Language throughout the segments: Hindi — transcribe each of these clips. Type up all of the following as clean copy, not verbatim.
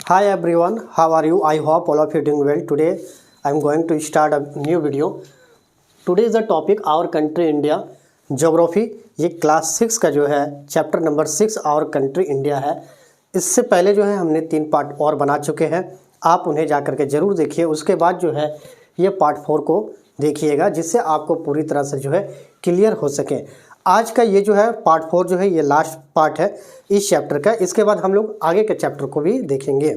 Hi everyone, how are you? I hope all of you doing well. Today I am going to start a new video. Today is the topic our country India geography. ये क्लास 6 का जो है chapter number 6 our country India है। इससे पहले जो है हमने 3 पार्ट और बना चुके हैं, आप उन्हें जा करके ज़रूर देखिए। उसके बाद जो है ये पार्ट 4 को देखिएगा, जिससे आपको पूरी तरह से जो है क्लियर हो सके। आज का ये जो है पार्ट 4 जो है ये लास्ट पार्ट है इस चैप्टर का। इसके बाद हम लोग आगे के चैप्टर को भी देखेंगे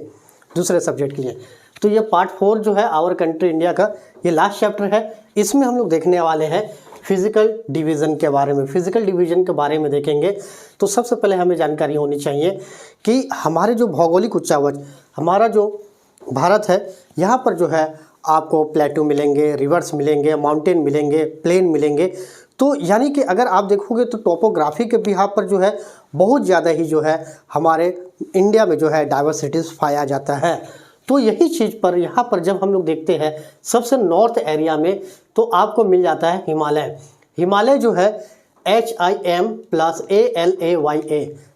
दूसरे सब्जेक्ट के लिए। तो ये पार्ट 4 जो है आवर कंट्री इंडिया का ये लास्ट चैप्टर है। इसमें हम लोग देखने वाले हैं फिजिकल डिवीज़न के बारे में। फिजिकल डिवीज़न के बारे में देखेंगे तो सबसे पहले हमें जानकारी होनी चाहिए कि हमारे जो भौगोलिक उच्चावच, हमारा जो भारत है, यहाँ पर जो है आपको प्लेटू मिलेंगे, रिवर्स मिलेंगे, माउंटेन मिलेंगे, प्लेन मिलेंगे। तो यानी कि अगर आप देखोगे तो टोपोग्राफी के बिहार पर जो है बहुत ज़्यादा ही जो है हमारे इंडिया में जो है डाइवर्सिटीज़ पाया जाता है। तो यही चीज़ पर यहाँ पर जब हम लोग देखते हैं सबसे नॉर्थ एरिया में तो आपको मिल जाता है हिमालय। हिमालय जो है HIM+ALAYA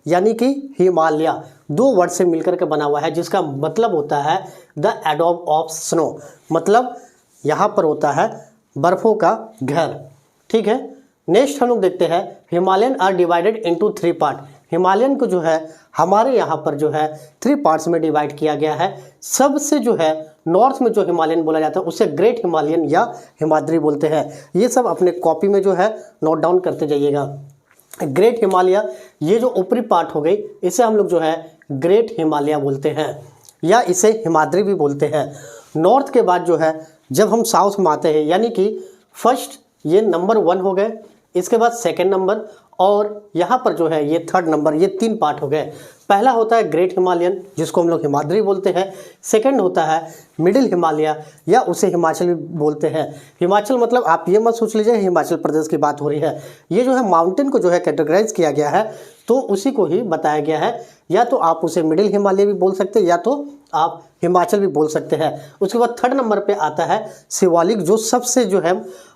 यानी कि हिमालय 2 वर्ड से मिलकर के बना हुआ है, जिसका मतलब होता है द एडोब ऑफ स्नो, मतलब यहाँ पर होता है बर्फ़ों का घर। ठीक है। नेक्स्ट हम लोग देखते हैं Himalayan are divided into 3 part. Himalayan को जो है हमारे यहाँ पर जो है 3 पार्ट्स में डिवाइड किया गया है। सबसे जो है नॉर्थ में जो हिमालयन बोला जाता है उसे ग्रेट हिमालयन या हिमाद्री बोलते हैं। ये सब अपने कॉपी में जो है नोट डाउन करते जाइएगा। ग्रेट हिमालय ये जो ऊपरी पार्ट हो गई, इसे हम लोग जो है ग्रेट हिमालय बोलते हैं या इसे हिमाद्री भी बोलते हैं। नॉर्थ के बाद जो है जब हम साउथ में आते हैं, यानी कि फर्स्ट ये नंबर 1 हो गए, इसके बाद सेकंड नंबर और यहाँ पर जो है ये थर्ड नंबर, ये 3 पार्ट हो गए। पहला होता है ग्रेट हिमालयन जिसको हम लोग हिमाद्री बोलते हैं। सेकंड होता है मिडिल हिमालय या उसे हिमाचल भी बोलते हैं। हिमाचल मतलब आप ये मत सोच लीजिए हिमाचल प्रदेश की बात हो रही है। ये जो है माउंटेन को जो है कैटेगराइज किया गया है तो उसी को ही बताया गया है। या तो आप उसे मिडिल हिमालय भी बोल सकते हैं या तो आप हिमाचल भी बोल सकते हैं। उसके बाद थर्ड नंबर पे आता है शिवालिक, जो सबसे जो है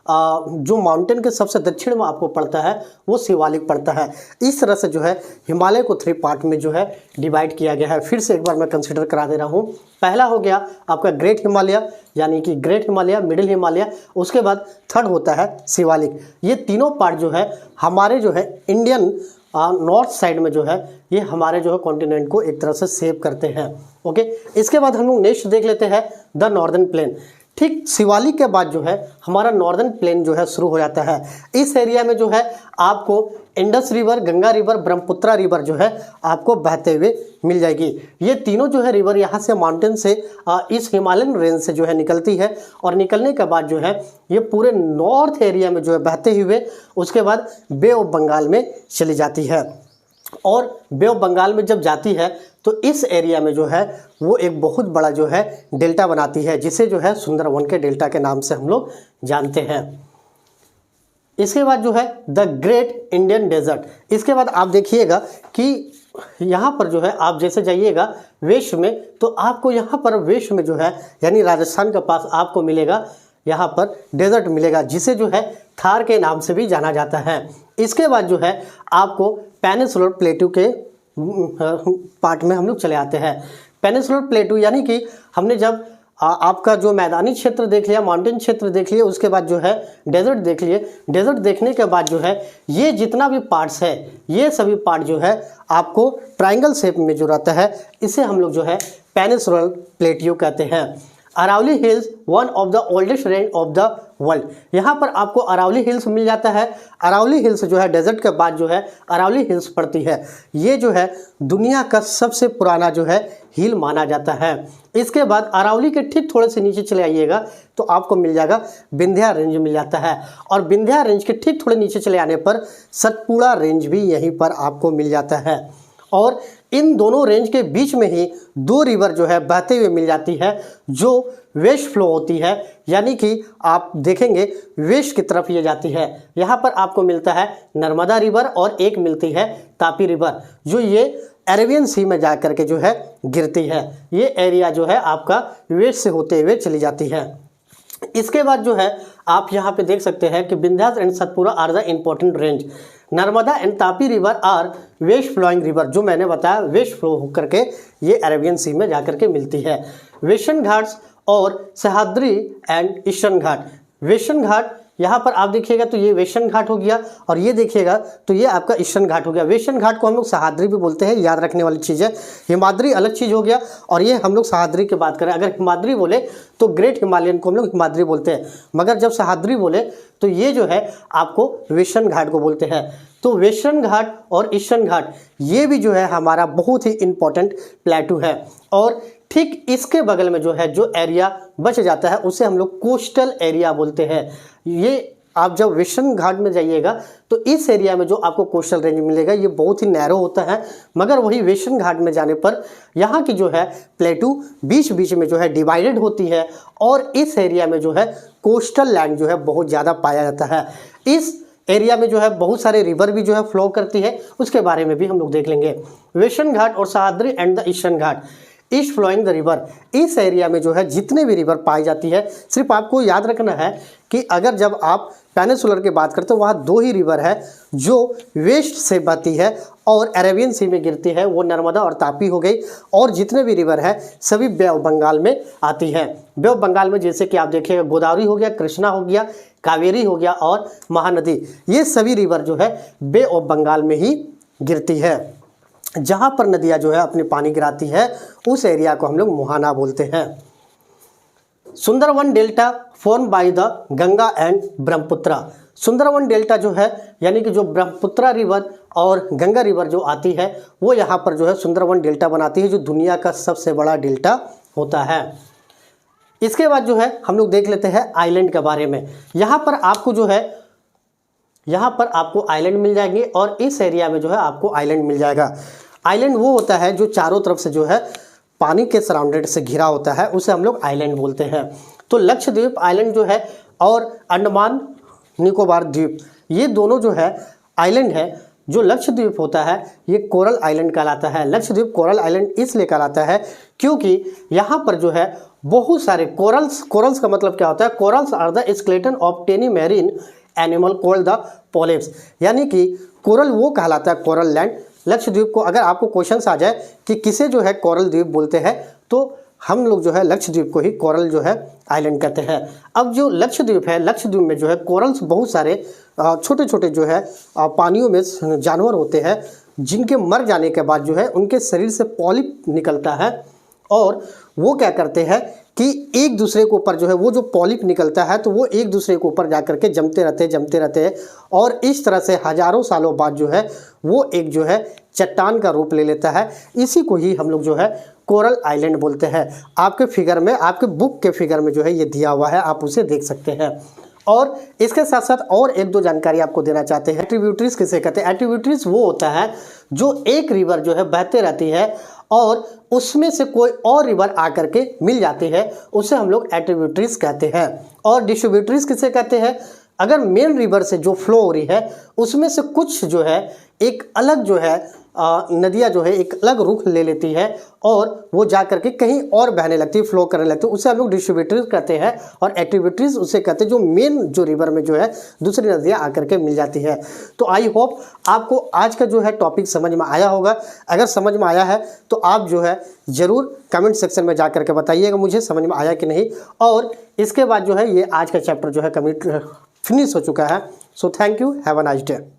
जो माउंटेन के सबसे दक्षिण में आपको पड़ता है वो शिवालिक पड़ता है। इस तरह से जो है हिमालय को 3 पार्ट में जो है डिवाइड किया गया है। फिर से एक बार मैं कंसिडर करा दे रहा हूँ। पहला हो गया आपका ग्रेट हिमालय यानी कि ग्रेट हिमालय, मिडिल हिमालय, उसके बाद थर्ड होता है शिवालिक। ये तीनों पार्ट जो है हमारे जो है इंडियन नॉर्थ साइड में जो है ये हमारे जो है कॉन्टिनेंट को एक तरह से सेव करते हैं। ओके, इसके बाद हम लोग नेक्स्ट देख लेते हैं द नॉर्दर्न प्लेन। ठीक शिवालिक के बाद जो है हमारा नॉर्दर्न प्लेन जो है शुरू हो जाता है। इस एरिया में जो है आपको Indus river, Ganga river, Brahmaputra river जो है आपको बहते हुए मिल जाएगी। ये तीनों जो है रिवर यहाँ से माउंटेन से इस हिमालयन रेंज से जो है निकलती है और निकलने के बाद जो है ये पूरे नॉर्थ एरिया में जो है बहते हुए उसके बाद बे ऑफ बंगाल में चली जाती है। और बे ऑफ बंगाल में जब जाती है तो इस एरिया में जो है वो एक बहुत बड़ा जो है डेल्टा बनाती है, जिसे जो है सुंदरवन के डेल्टा के नाम से हम लोग जानते हैं। इसके बाद जो है द ग्रेट इंडियन डेजर्ट। इसके बाद आप देखिएगा कि यहाँ पर जो है आप जैसे जाइएगा वेस्ट में तो आपको यहाँ पर वेस्ट में जो है यानी राजस्थान के पास आपको मिलेगा यहाँ पर डेजर्ट मिलेगा, जिसे जो है थार के नाम से भी जाना जाता है। इसके बाद जो है आपको पेनिनसुलर प्लेटू के पार्ट में हम लोग चले आते हैं। पेनिनसुलर प्लेटू यानी कि हमने जब आपका जो मैदानी क्षेत्र देख लिया, माउंटेन क्षेत्र देख लिया, उसके बाद जो है डेजर्ट देख लिए। डेजर्ट देखने के बाद जो है ये जितना भी पार्ट्स है ये सभी पार्ट जो है आपको ट्रायंगल शेप में जो रहता है इसे हम लोग जो है पेनिनसुलर प्लेट्यू कहते हैं। Aravalli hills one of the oldest range of the world. यहाँ पर आपको अरावली हिल्स मिल जाता है। अरावली हिल्स जो है डेजर्ट के बाद जो है अरावली हिल्स पड़ती है। ये जो है दुनिया का सबसे पुराना जो है हिल माना जाता है। इसके बाद अरावली के ठीक थोड़े से नीचे चले आइएगा तो आपको मिल जाएगा विंध्या रेंज मिल जाता है। और विंध्या रेंज के ठीक थोड़े नीचे चले आने पर सतपुड़ा रेंज भी यहीं पर आपको मिल जाता है। और इन दोनों रेंज के बीच में ही 2 रिवर जो है बहते हुए मिल जाती है जो वेस्ट फ्लो होती है, यानी कि आप देखेंगे वेस्ट की तरफ ये जाती है। यहाँ पर आपको मिलता है नर्मदा रिवर और एक मिलती है तापी रिवर जो ये अरेबियन सी में जा कर के जो है गिरती है। ये एरिया जो है आपका वेस्ट से होते हुए चली जाती है। इसके बाद जो है आप यहाँ पे देख सकते हैं कि Vindhyas and Satpura are the important range. Narmada and Tapi river are west flowing river, जो मैंने बताया वेस्ट फ्लो होकर के ये अरेबियन सी में जाकर के मिलती है। वेस्टर्न घाट्स और Sahyadri and eastern Ghat. Western Ghat यहाँ पर आप देखिएगा तो ये वेस्टर्न घाट हो गया, और ये देखिएगा तो ये आपका ईस्टर्न घाट हो गया। वेस्टर्न घाट को हम लोग सह्याद्री भी बोलते हैं, याद रखने वाली चीज़ है। हिमाद्री अलग चीज़ हो गया, और ये हम लोग सह्याद्री की बात करें। अगर हिमाद्री बोले तो ग्रेट हिमालयन को हम लोग हिमाद्री बोलते हैं, मगर जब सह्याद्री बोले तो ये जो है आपको वेस्टर्न घाट को बोलते हैं। तो वेस्टर्न घाट और ईस्टर्न घाट ये भी जो है हमारा बहुत ही इंपॉर्टेंट प्लेटू है। और ठीक इसके बगल में जो है जो एरिया बच जाता है उसे हम लोग कोस्टल एरिया बोलते हैं। ये आप जब वेस्टर्न घाट में जाइएगा तो इस एरिया में जो आपको कोस्टल रेंज मिलेगा ये बहुत ही नैरो होता है, मगर वही वेस्टर्न घाट में जाने पर यहाँ की जो है प्लेटू बीच बीच में जो है डिवाइडेड होती है, और इस एरिया में जो है कोस्टल लैंड जो है बहुत ज़्यादा पाया जाता है। इस एरिया में जो है बहुत सारे रिवर भी जो है फ्लो करती है, उसके बारे में भी हम लोग देख लेंगे। वेस्टर्न घाट और Sahyadri and the eastern ghat, east flowing the river, इस एरिया में जो है जितने भी रिवर पाई जाती है, सिर्फ आपको याद रखना है कि अगर जब आप पेनिनसुलर की बात करते हो वहाँ दो ही रिवर है जो वेस्ट से बहती है और अरेबियन सी में गिरती है, वो नर्मदा और तापी हो गई। और जितने भी रिवर है सभी बे ऑफ बंगाल में आती है। बे ऑफ बंगाल में जैसे कि आप देखिएगा गोदावरी हो गया, कृष्णा हो गया, कावेरी हो गया और महानदी, ये सभी रिवर जो है बे ऑफ बंगाल में ही गिरती है। जहाँ पर नदियाँ जो है अपने पानी गिराती है उस एरिया को हम लोग मुहाना बोलते हैं। Sundarban delta form by the Ganga and Brahmaputra. Sundarban delta जो है यानी कि जो ब्रह्मपुत्रा रिवर और गंगा रिवर जो आती है वो यहाँ पर जो है सुंदरवन डेल्टा बनाती है, जो दुनिया का सबसे बड़ा डेल्टा होता है। इसके बाद जो है हम लोग देख लेते हैं आइलैंड के बारे में। यहाँ पर आपको जो है यहाँ पर आपको आइलैंड मिल जाएंगे, और इस एरिया में जो है आपको आइलैंड मिल जाएगा। आइलैंड वो होता है जो चारों तरफ से जो है पानी के सराउंडेड से घिरा होता है, उसे हम लोग आइलैंड बोलते हैं। तो लक्षद्वीप आइलैंड जो है और अंडमान निकोबार द्वीप, ये दोनों जो है आइलैंड है। जो लक्षद्वीप होता है ये कोरल आइलैंड कहलाता है। लक्षद्वीप कोरल आइलैंड इसलिए कहलाता है क्योंकि यहाँ पर जो है बहुत सारे कोरल्स का मतलब क्या होता है, corals are the skeleton of tiny marine animal called the polyps, यानी कि कोरल वो कहलाता है कोरल लैंड। लक्षद्वीप को अगर आपको क्वेश्चन आ जाए कि किसे जो है कोरल द्वीप बोलते हैं तो हम लोग जो है लक्षद्वीप को ही कोरल जो है आइलैंड कहते हैं। अब जो लक्षद्वीप है, लक्षद्वीप में जो है कोरल्स बहुत सारे छोटे छोटे जो है पानियों में जानवर होते हैं, जिनके मर जाने के बाद जो है उनके शरीर से पॉलिप निकलता है, और वो क्या करते हैं कि एक दूसरे के ऊपर जो है वो जो पॉलिप निकलता है तो वो एक दूसरे के ऊपर जा करके जमते रहते हैं, और इस तरह से हजारों सालों बाद जो है वो एक जो है चट्टान का रूप ले लेता है। इसी को ही हम लोग जो है कोरल आइलैंड बोलते हैं। आपके फिगर में, आपके बुक के फिगर में जो है ये दिया हुआ है, आप उसे देख सकते हैं। और इसके साथ साथ और एक दो जानकारी आपको देना चाहते हैं। ट्रिब्यूटरीज किसे कहते हैं? ट्रिब्यूटरीज वो होता है जो एक रिवर जो है बहते रहती है और उसमें से कोई और रिवर आकर के मिल जाती है, उसे हम लोग ट्रिब्यूटरीज कहते हैं। और डिस्ट्रीब्यूटरीज किसे कहते हैं? अगर मेन रिवर से जो फ्लो हो रही है उसमें से कुछ जो है एक अलग जो है नदियाँ जो है एक अलग रुख ले लेती है और वो जा करके कहीं और बहने लगती है, फ्लो करने लगती है, उसे हम लोग डिस्ट्रीब्यूटरीज कहते हैं। और ट्रिब्यूटरीज उसे कहते हैं जो मेन जो रिवर में जो है दूसरी नदियाँ आकर के मिल जाती है। तो आई होप आपको आज का जो है टॉपिक समझ में आया होगा। अगर समझ में आया है तो आप जो है ज़रूर कमेंट सेक्शन में जा करके बताइएगा मुझे समझ में आया कि नहीं। और इसके बाद जो है ये आज का चैप्टर जो है फिनिश हो चुका है। So thank you, have a nice day.